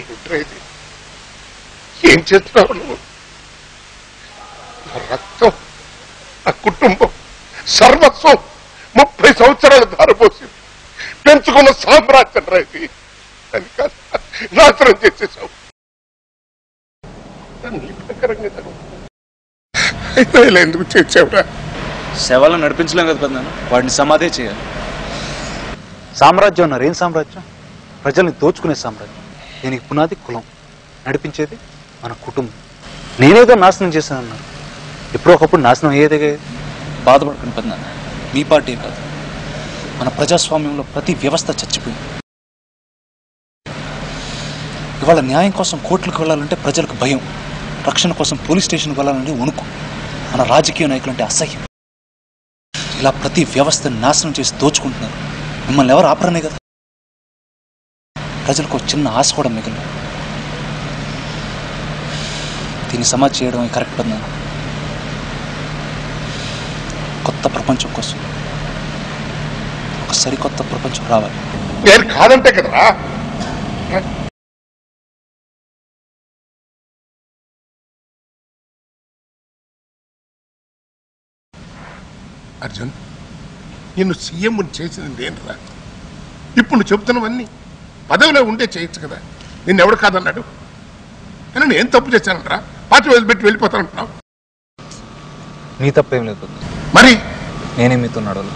ఏమిట్రైతే ఏం చేస్తున్నావు నువ్వు? నా రక్తం, నా కుటుంబం, సర్వస్వం 30 సంవత్సరాలు ధారపోసి పెంచుకున్న సామ్రాజ్యం రైతు అని కాదు నాశనం చేసేసావు. నీ ప్రకారంగా అయితే ఇలా ఎందుకు చేసావురా? శవాలను నడిపించలేం కదా పెద్ద, వాడిని సమాధే చేయాలి. సామ్రాజ్యం అన్నారు. ఏం సామ్రాజ్యం? ప్రజల్ని దోచుకునే సామ్రాజ్యం. దీనికి పునాది కులం, నడిపించేది మన కుటుంబం. నేనేదో నాశనం చేశానన్నారు, ఎప్పుడో ఒకప్పుడు నాశనం అయ్యేదే. బాధపడకండి పెద్ద, మీ పార్టీ కాదు, మన ప్రజాస్వామ్యంలో ప్రతి వ్యవస్థ చచ్చిపోయింది. ఇవాళ న్యాయం కోసం కోర్టులకు వెళ్ళాలంటే ప్రజలకు భయం, రక్షణ కోసం పోలీస్ స్టేషన్కి వెళ్ళాలంటే వణుకు, మన రాజకీయ నాయకులంటే అసహ్యం. ఇలా ప్రతి వ్యవస్థను నాశనం చేసి దోచుకుంటున్నారు. మిమ్మల్ని ఎవరు ఆపరనే కదా. ప్రజలకు చిన్న ఆశ కూడా మిగిలిన దీన్ని సమాజ్ చేయడం కరెక్ట్ పద్నా. కొత్త ప్రపంచం కోసం ఒక సరికొత్త ప్రపంచం రావాలి. నేను కాదంటే కదరా. అర్జున్, నిన్ను సీఎం చేసింది ఏంట్రా? ఇప్పుడు నువ్వు చెబుతున్నవన్నీ పదవిలో ఉండే చేయొచ్చు కదా. నిన్ను ఎవడు కాదన్నాడు? కానీ నేను తప్పు చేశానంటరా, పార్టీ వదిలిపెట్టి వెళ్ళిపోతానంటున్నావు. నీ తప్పేం లేదు మరి నేనే మీతో నడవను.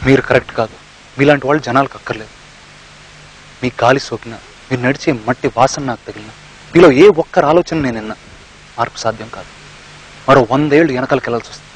మీరు కరెక్ట్ కాదు. మీలాంటి వాళ్ళు జనాలకు అక్కర్లేదు. మీ గాలి సోకినా, మీరు నడిచే మట్టి వాసన నాకు తగిలిన, మీలో ఏ ఒక్కరు ఆలోచన నేను విన్నా మార్పు సాధ్యం కాదు. మరో 100 ఏళ్ళు వెనకాలకి వెళ్ళాల్సి వస్తుంది.